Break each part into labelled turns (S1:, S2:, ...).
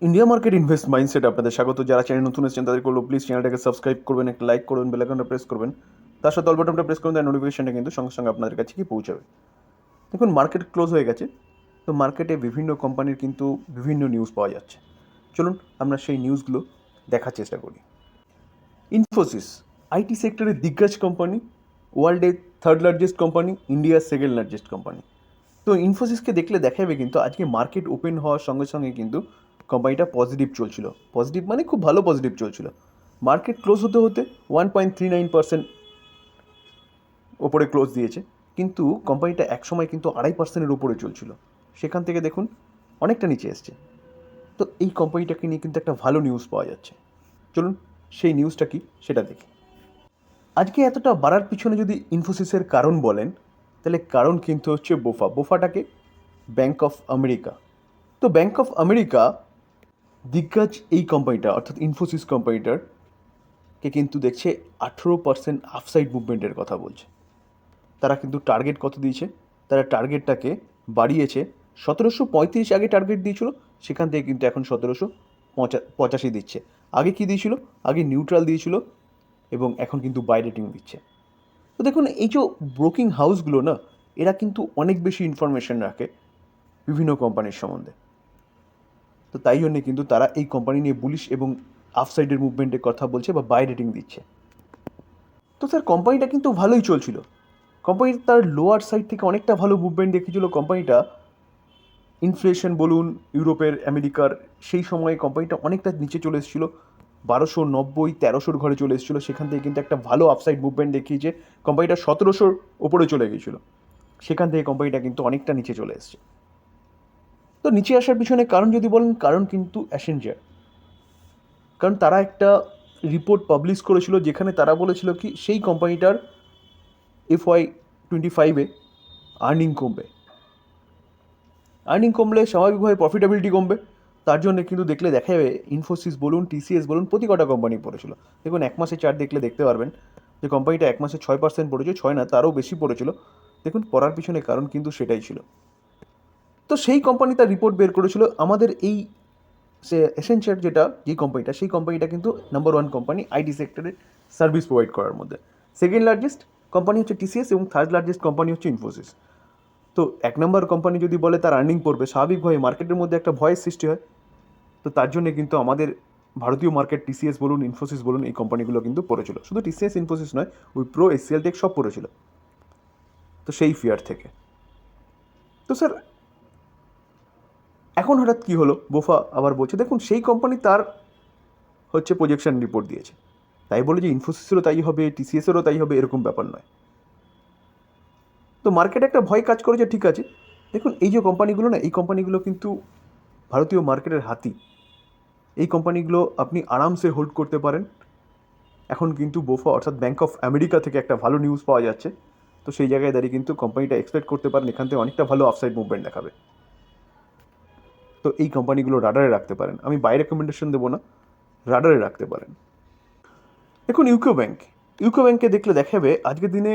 S1: India market invest mindset আপনাদের স্বাগত। যারা চ্যানেল নতুন এসেছেন তাদের করলো প্লিজ চ্যানেলটাকে সাবস্ক্রাইব করবেন, একটা লাইক করবেন, বেল আইকনটা প্রেস করবেন, তার সাথে অল বাটনটা প্রেস করবেন, তার নোটিফিকেশনটা কিন্তু সঙ্গে সঙ্গে আপনাদের কাছে কি পৌঁছাবে। দেখুন, মার্কেট ক্লোজ হয়ে গেছে, তো মার্কেটে বিভিন্ন কোম্পানির কিন্তু বিভিন্ন নিউজ পাওয়া যাচ্ছে। চলুন আমরা সেই নিউজগুলো দেখার চেষ্টা করি। ইনফোসিস আইটি সেক্টরের দিগ্গজ কোম্পানি, ওয়ার্ল্ডের থার্ড লার্জেস্ট কোম্পানি, ইন্ডিয়ার সেকেন্ড লার্জেস্ট কোম্পানি। তো ইনফোসিসকে দেখলে দেখা যাবে কিন্তু আজকে মার্কেট ওপেন হওয়ার সঙ্গে সঙ্গে কিন্তু কোম্পানিটা পজিটিভ চলছিল। পজিটিভ মানে খুব ভালো পজিটিভ চলছিল। মার্কেট ক্লোজ হতে হতে 1.39% ওপরে ক্লোজ দিয়েছে, কিন্তু কোম্পানিটা একসময় কিন্তু 2.5%-এর উপরে চলছিল। সেখান থেকে দেখুন অনেকটা নিচে এসছে। তো এই কোম্পানিটাকে নিয়ে কিন্তু একটা ভালো নিউজ পাওয়া যাচ্ছে। চলুন সেই নিউজটা কি সেটা দেখি। আজকে এতটা বাড়ার পিছনে যদি ইনফোসিসের কারণ বলেন, তাহলে কারণ কিন্তু হচ্ছে বোফাটাকে ব্যাঙ্ক অফ আমেরিকা। তো ব্যাঙ্ক অফ আমেরিকা দিগ্গজ এই কোম্পানিটা অর্থাৎ ইনফোসিস কোম্পানিটারকে কিন্তু দেখছে 18% আপসাইড মুভমেন্টের কথা বলছে। তারা কিন্তু টার্গেট কত দিয়েছে, তারা টার্গেটটাকে বাড়িয়েছে। 1735 আগে টার্গেট দিয়েছিল, সেখান থেকে কিন্তু এখন 1785 দিচ্ছে। আগে কি দিয়েছিল, আগে নিউট্রাল দিয়েছিল এবং এখন কিন্তু বাই রেটিং দিচ্ছে। তো দেখুন, এই যে ব্রোকিং হাউসগুলো না, এরা কিন্তু অনেক বেশি ইনফরমেশন রাখে বিভিন্ন কোম্পানির সম্বন্ধে। তো তাই জন্যে কিন্তু তারা এই কোম্পানি নিয়ে বুলিশ এবং আফসাইডের মুভমেন্টের কথা বলছে বা বাই রেটিং দিচ্ছে। তো স্যার কোম্পানিটা কিন্তু ভালোই চলছিল। কোম্পানি তার লোয়ার সাইড থেকে অনেকটা ভালো মুভমেন্ট দেখিয়েছিল। কোম্পানিটা ইনফ্লেশন বলুন, ইউরোপের, আমেরিকার, সেই সময়ে কোম্পানিটা অনেকটা নিচে চলে এসেছিলো। 1290-1300 ঘরে চলে এসেছিলো। সেখান থেকে কিন্তু একটা ভালো আপসাইড মুভমেন্ট দেখিয়েছে। কোম্পানিটা 1700 ওপরে চলে গিয়েছিলো। সেখান থেকে কোম্পানিটা কিন্তু অনেকটা নিচে চলে এসছে। তো নিচে আসার পিছনে কারণ যদি বলেন, কারণ কিন্তু অ্যাসেঞ্জার। কারণ তারা একটা রিপোর্ট পাবলিশ করেছিল যেখানে তারা বলেছিল কি সেই কোম্পানিটার FY25-এ আর্নিং কমবে। আর্নিং কমলে স্বাভাবিকভাবে প্রফিটেবিলিটি কমবে। তার জন্য কিন্তু দেখলে দেখা যাবে ইনফোসিস বলুন, TCS বলুন, প্রতি কটা কোম্পানি পড়েছিল। দেখুন, এক মাসে চার্ট দেখলে দেখতে পারবেন যে কোম্পানিটা এক মাসে 6% পড়েছে, 6 না তারও বেশি পড়েছিল। দেখুন, পড়ার পিছনে কারণ কিন্তু সেটাই ছিল। তো সেই কোম্পানি তার রিপোর্ট বের করেছিল। আমাদের এই সে এসেনশিয়াল যেই কোম্পানিটা, সেই কোম্পানিটা কিন্তু নাম্বার 1 কোম্পানি আইটি সেক্টরে সার্ভিস প্রোভাইড করার মধ্যে। সেকেন্ড লার্জেস্ট কোম্পানি হচ্ছে TCS এবং থার্ড লার্জেস্ট কোম্পানি হচ্ছে ইনফোসিস। তো এক নম্বর কোম্পানি যদি বলে তার আর্নিং পড়বে, স্বাভাবিকভাবে মার্কেটের মধ্যে একটা ভয়ের সৃষ্টি হয়। তো তার জন্য কিন্তু আমাদের ভারতীয় মার্কেট TCS বলুন, ইনফোসিস বলুন, এই কোম্পানিগুলো কিন্তু পড়েছিল। শুধু TCS, ইনফোসিস নয়, উইপ্রো, HCL টেক সব পড়েছিল। তো সেই ফিয়ার থেকে। তো স্যার এখন হঠাৎ কী হলো, বোফা আবার বলছে দেখুন সেই কোম্পানি তার হচ্ছে প্রজেকশন রিপোর্ট দিয়েছে, তাই বলে যে ইনফোসিসেরও তাই হবে, TCSেরও তাই হবে, এরকম ব্যাপার নয়। তো মার্কেটে একটা ভয় কাজ করেছে, ঠিক আছে। দেখুন, এই যে কোম্পানিগুলো না, এই কোম্পানিগুলো কিন্তু ভারতীয় মার্কেটের হাতি। এই কোম্পানিগুলো আপনি আরামসে হোল্ড করতে পারেন। এখন কিন্তু বোফা অর্থাৎ ব্যাঙ্ক অফ আমেরিকা থেকে একটা ভালো নিউজ পাওয়া যাচ্ছে। তো সেই জায়গায় দাঁড়িয়ে কিন্তু কোম্পানিটা এক্সপেক্ট করতে পারেন এখান থেকে অনেকটা ভালো আপসাইড মুভমেন্ট দেখাবে। তো এই কোম্পানিগুলো রাডারে রাখতে পারেন। আমি বাই রেকমেন্ডেশন দেবো না, রাডারে রাখতে পারেন। দেখুন, ইউকো ব্যাঙ্কে দেখলে দেখাবে আজকের দিনে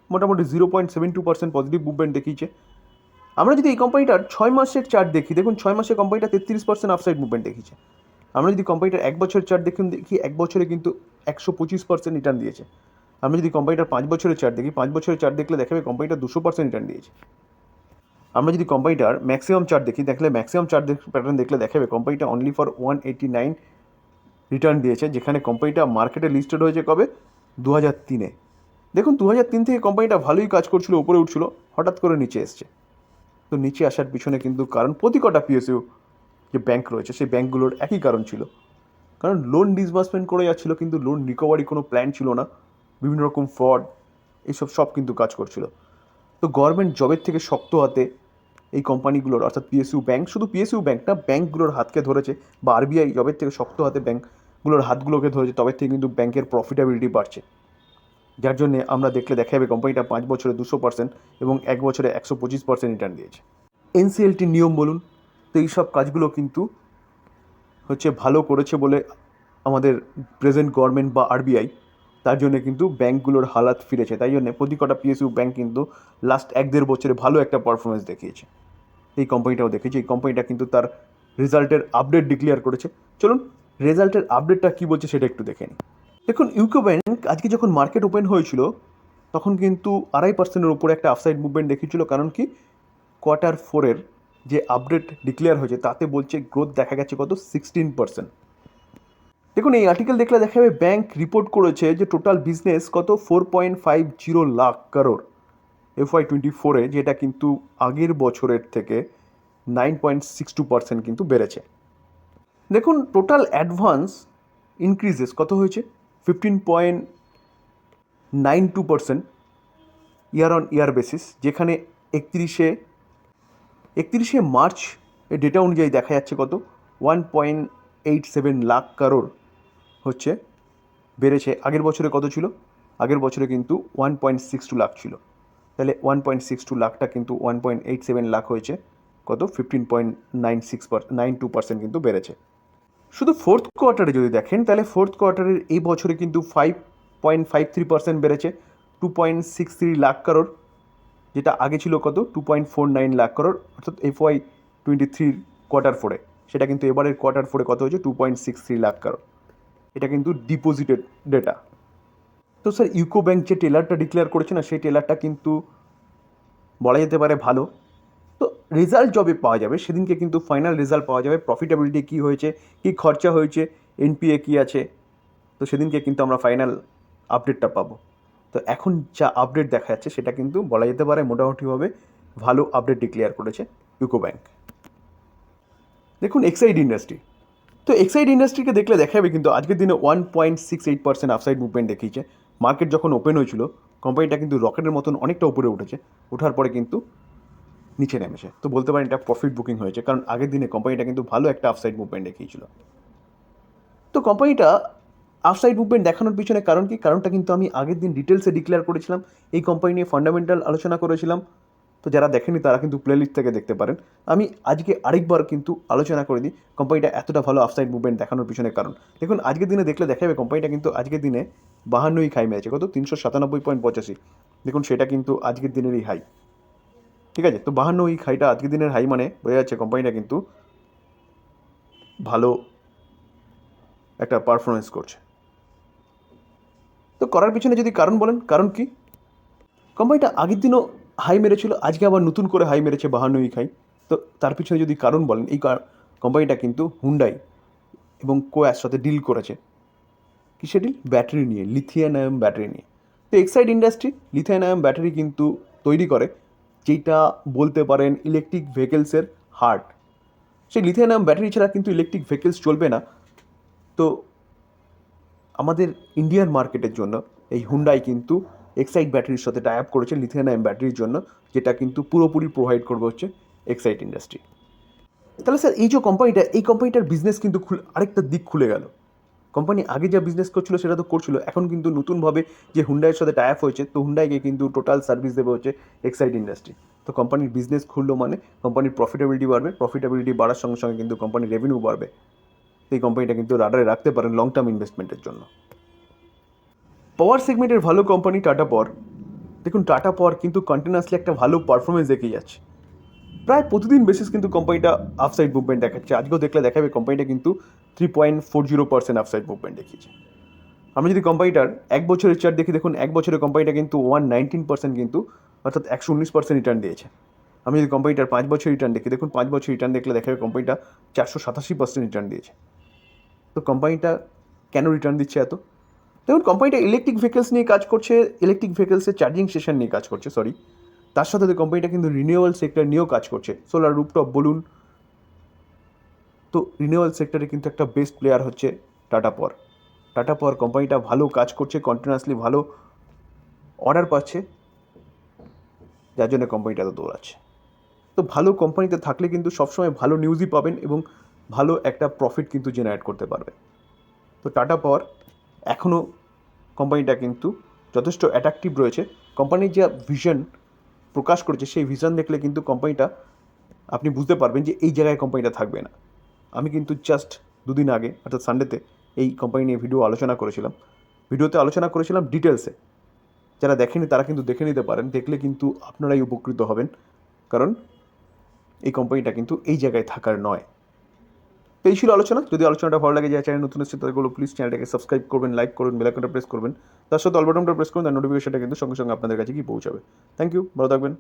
S1: মোটামুটি 0.72% পজিটিভ মুভমেন্ট দেখিয়েছে। আমরা যদি এই কোম্পানিটার 6 মাসের চার্ট দেখি, দেখুন 6 মাসে কোম্পানিটা 33% আপসাইড মুভমেন্ট দেখিয়েছে। আমরা যদি কোম্পানিটার 1 বছরের চার্ট দেখি 1 বছরে কিন্তু 125% রিটার্ন দিয়েছে। আমরা যদি কোম্পানিটার 5 বছরের চার্ট দেখি, 5 বছরের চার্ট দেখলে দেখাবে কোম্পানিটা 200% রিটার্ন দিয়েছে। আমরা যদি কোম্পানিটার ম্যাক্সিমাম চার্ট দেখি, ম্যাক্সিমাম চার্ট প্যাটার্ন দেখলে দেখাবে কোম্পানিটা অনলি ফর 189 রিটার্ন দিয়েছে, যেখানে কোম্পানিটা মার্কেটে লিস্টেড হয়েছে কবে, 2003-এ। দেখুন, 2003 থেকে কোম্পানিটা ভালোই কাজ করছিল, উপরে উঠছিল, হঠাৎ করে নিচে এসছে। তো নিচে আসার পিছনে কিন্তু কারণ প্রতি কটা PSU যে ব্যাঙ্ক রয়েছে সেই ব্যাঙ্কগুলোর একই কারণ ছিল। কারণ লোন ডিসবার্সমেন্ট করে যাচ্ছিলো, কিন্তু লোন রিকভারি কোনো প্ল্যান ছিল না। বিভিন্ন রকম ফ্রড, এইসব সব কিন্তু কাজ করছিল। তো গভর্নমেন্ট জবের থেকে শক্ত হাতে এই কোম্পানিগুলোর অর্থাৎ PSU ব্যাঙ্ক, শুধু PSU ব্যাঙ্ক না, ব্যাঙ্কগুলোর হাতকে ধরেছে, বা RBI জবের থেকে শক্ত হাতে ব্যাঙ্কগুলোর হাতগুলোকে ধরেছে, তবে থেকে কিন্তু ব্যাঙ্কের প্রফিটেবিলিটি বাড়ছে। যার জন্যে আমরা দেখলে দেখা যাবে কোম্পানিটা 5 বছরে 200% এবং 1 বছরে 125% রিটার্ন দিয়েছে। NCLT নিয়ম বলুন, তো এইসব কাজগুলো কিন্তু হচ্ছে ভালো করেছে বলে আমাদের প্রেজেন্ট গভর্নমেন্ট বা RBI, তার জন্য কিন্তু ব্যাঙ্কগুলোর হালাত ফিরেছে। তাই জন্য প্রতি কটা PSU ব্যাঙ্ক কিন্তু লাস্ট 1-1.5 বছরে ভালো একটা পারফরমেন্স দেখিয়েছে। এই কোম্পানিটাও দেখেছি। এই কোম্পানিটা কিন্তু তার রেজাল্টের আপডেট ডিক্লেয়ার করেছে। চলুন রেজাল্টের আপডেটটা কী বলছে সেটা একটু দেখে নিই। দেখুন ইউকো ব্যাংক আজকে যখন মার্কেট ওপেন হয়েছিল তখন কিন্তু 2.5% উপরে একটা আপসাইড মুভমেন্ট দেখিয়েছিল। কারণ কি, Q4 যে আপডেট ডিক্লেয়ার হয়েছে তাতে বলছে গ্রোথ দেখা গেছে কত 16%। দেখুন এই আর্টিকেল দেখলে দেখা যাবে ব্যাংক রিপোর্ট করেছে যে টোটাল বিজনেস কত 4.50 লাখ কারোর FY24, যেটা কিন্তু আগের বছরের থেকে 9.62% কিন্তু বেড়েছে। দেখুন টোটাল অ্যাডভান্স ইনক্রিজেস কত হয়েছে 15.92% ইয়ার অন ইয়ার বেসিস, যেখানে 31শে মার্চ ডেটা অনুযায়ী দেখা যাচ্ছে কত 1.87 লাখ কারোর হচ্ছে বেড়েছে। আগের বছরে কত ছিল? আগের বছরে কিন্তু 1.62 লাখ ছিল। তাহলে 1.62 লাখটা কিন্তু 1.87 লাখ হয়েছে, কত 15.92% কিন্তু বেড়েছে। শুধু ফোর্থ কোয়ার্টারে যদি দেখেন তাহলে ফোর্থ কোয়ার্টারের এই বছরে কিন্তু 5.53% বেড়েছে 2.63 লাখ কারোর, যেটা আগে ছিল কত 2.49 লাখ কারোর, অর্থাৎ FY23 Q4 সেটা কিন্তু এবারের Q4 কত হয়েছে 2.63 লাখ কারোর। এটা কিন্তু ডিপোজিটেড ডেটা। তো স্যার ইউকো ব্যাংক যে টেলারটা ডিক্লেয়ার করেছে না, সেই টেলারটা কিন্তু বলা যেতে পারে ভালো। তো রেজাল্ট যবে পাওয়া যাবে সেদিনকে কিন্তু ফাইনাল রেজাল্ট পাওয়া যাবে, প্রফিটেবিলিটি কী হয়েছে, কী খরচা হয়েছে, NPA কী আছে, তো সেদিনকে কিন্তু আমরা ফাইনাল আপডেটটা পাবো। তো এখন যা আপডেট দেখা যাচ্ছে সেটা কিন্তু বলা যেতে পারে মোটামুটিভাবে ভালো আপডেট ডিক্লেয়ার করেছে ইউকো ব্যাংক। দেখুন এক্সাইড ইন্ডাস্ট্রি, তো এক্সাইড ইন্ডাস্ট্রিকে দেখলে দেখা যাবে কিন্তু আজকের দিনে 1.68% আপসাইড মুভমেন্ট দেখিয়েছে। মার্কেট যখন ওপেন হয়েছিল কোম্পানিটা কিন্তু রকেটের মতন অনেকটা উপরে উঠেছে, ওঠার পরে কিন্তু নিচে নেমেছে। তো বলতে পারেন এটা প্রফিট বুকিং হয়েছে, কারণ আগের দিনে কোম্পানিটা কিন্তু ভালো একটা আপসাইড মুভমেন্ট দেখিয়েছিল। তো কোম্পানিটা আপসাইড মুভমেন্ট দেখানোর পিছনে কারণ কি, কারণটা কিন্তু আমি আগের দিন ডিটেলসে ডিক্লেয়ার করেছিলাম, এই কোম্পানি নিয়ে ফান্ডামেন্টাল আলোচনা করেছিলাম। তো যারা দেখেনি তারা কিন্তু প্লেলিস্ট থেকে দেখতে পারেন। আমি আজকে আরেকবার কিন্তু আলোচনা করে দিই কোম্পানিটা এতটা ভালো আপসাইড মুভমেন্ট দেখানোর পিছনে কারণ। দেখুন আজকের দিনে দেখলে দেখা যাবে কোম্পানিটা কিন্তু আজকের দিনে 52ই খাই মেরেছে, কত 397.85। দেখুন সেটা কিন্তু আজকের দিনেরই হাই, ঠিক আছে। তো 52 খাইটা আজকের দিনের হাই, মানে বোঝা যাচ্ছে কোম্পানিটা কিন্তু ভালো একটা পারফরমেন্স করছে। তো করার পিছনে যদি কারণ বলেন, কারণ কি, কোম্পানিটা আগের দিনও হাই মেরেছিল, আজকে আবার নতুন করে হাই মেরেছে 52ই খাই। তো তার পিছনে যদি কারণ বলেন, এই কোম্পানিটা কিন্তু হুন্ডাই এবং কোয়ার সাথে ডিল করেছে। কিসে ডিল? ব্যাটারি নিয়ে, লিথিয়াম আয়ন ব্যাটারি নিয়ে। তো Exide industry lithium ion battery কিন্তু তৈরি করে, যেটা বলতে পারেন ইলেকট্রিক ভেহিকেলসের হার্ট। সেই লিথিয়াম আয়ন ব্যাটারি ছাড়া কিন্তু ইলেকট্রিক ভেহিকেলস চলবে না। তো আমাদের ইন্ডিয়ান মার্কেটের জন্য এই হুন্ডাই কিন্তু এক্সাইড ব্যাটারির সাথে টাই আপ করেছে লিথিয়াম আয়ন ব্যাটারির জন্য, যেটা কিন্তু পুরোপুরি প্রোভাইড করবে হচ্ছে এক্সাইড ইন্ডাস্ট্রি। তাহলে স্যার এই যে কোম্পানিটা, এই কোম্পানিটার বিজনেস কিন্তু আরেকটা দিক খুলে গেল। কোম্পানি আগে যা বিজনেস করছিল সেটা তো করছিল, এখন কিন্তু নতুনভাবে যে হুন্ডাইয়ের সাথে টাই আপ হয়েছে, তো হুন্ডাইকে কিন্তু টোটাল সার্ভিস দেবে হচ্ছে এক্সাইড ইন্ডাস্ট্রি। তো কোম্পানির বিজনেস খুললো মানে কোম্পানির প্রফিটেবিলিটি বাড়বে, প্রফিটেবিলিটি বাড়ার সঙ্গে সঙ্গে কিন্তু কোম্পানির রেভিনিউ বাড়বে। তো এই কোম্পানিটা কিন্তু রাডারে রাখতে পারেন লং টার্ম ইনভেস্টমেন্টের জন্য। পাওয়ার সেগমেন্টের ভালো কোম্পানি টাটা পাওয়ার। দেখুন টাটা পাওয়ার কিন্তু কন্টিনিউয়াসলি একটা ভালো পারফরমেন্স দেখিয়ে যাচ্ছে, প্রায় প্রতিদিন বেসিস কিন্তু কোম্পানিটা আপসাইড মুভমেন্ট দেখাচ্ছে। আজকেও দেখলে দেখাবে কোম্পানিটা কিন্তু 3.40% আপসাইড মুভমেন্ট দেখিয়েছে। আমরা যদি কোম্পানিটার এক বছরের চার্ট দেখি, দেখুন এক বছরের কোম্পানিটা কিন্তু 119% কিন্তু, অর্থাৎ 119% রিটার্ন দিয়েছে। আমি যদি কোম্পানিটার 5 বছর রিটার্ন দেখি, দেখুন 5 বছর রিটার্ন দেখলে দেখাবে কোম্পানিটা 487% রিটার্ন দিয়েছে। তো কোম্পানিটা কেন রিটার্ন দিচ্ছে এত? দেখুন কোম্পানিটা ইলেকট্রিক ভেহিকেলস নিয়ে কাজ করছে, ইলেকট্রিক ভেহিকেলসের চার্জিং স্টেশন নিয়ে কাজ করছে, তার সাথে কোম্পানিটা কিন্তু রিনিউয়েবল সেক্টর নিয়েও কাজ করছে, সোলার রুফটপ বলুন। তো রিনিউয়েবল সেক্টরে কিন্তু একটা বেস্ট প্লেয়ার হচ্ছে টাটা পাওয়ার। টাটা পাওয়ার কোম্পানিটা ভালো কাজ করছে, কন্টিনিউয়াসলি ভালো অর্ডার পাচ্ছে, যার জন্য কোম্পানিটা তো দৌড়াচ্ছে। তো ভালো কোম্পানিতে থাকলে কিন্তু সবসময় ভালো নিউজই পাবেন এবং ভালো একটা প্রফিট কিন্তু জেনারেট করতে পারবে। তো টাটা পাওয়ার এখনও কোম্পানিটা কিন্তু যথেষ্ট অ্যাট্রাকটিভ রয়েছে। কোম্পানির যে ভিশন প্রকাশ করেছে সেই ভিশন দেখলে কিন্তু কোম্পানিটা আপনি বুঝতে পারবেন যে এই জায়গায় কোম্পানিটা থাকবে না। আমি কিন্তু জাস্ট দুদিন আগে অর্থাৎ সানডেতে এই কোম্পানি নিয়ে ভিডিওতে আলোচনা করেছিলাম ডিটেলসে। যারা দেখেনি তারা কিন্তু দেখে নিতে পারেন, দেখলে কিন্তু আপনারাই উপকৃত হবেন, কারণ এই কোম্পানিটা কিন্তু এই জায়গায় থাকার নয়। তো এই ছিল আলোচনা। যদি আলোচনাটা ভালো লাগে, যারা চ্যানেল নতুন এসেছে তাদের বলবো প্লিজ চ্যানেলটাকে সাবস্ক্রাইব করবেন, লাইক করবেন, বেল আইকনটা প্রেস করবেন। তার সাথে অল বাটনটা প্রেস করুন, তার নোটিফিকেশনটা কিন্তু সঙ্গে সঙ্গে আপনাদের কাছে কি পৌঁছাবে। থ্যাংক ইউ, ভালো থাকবেন।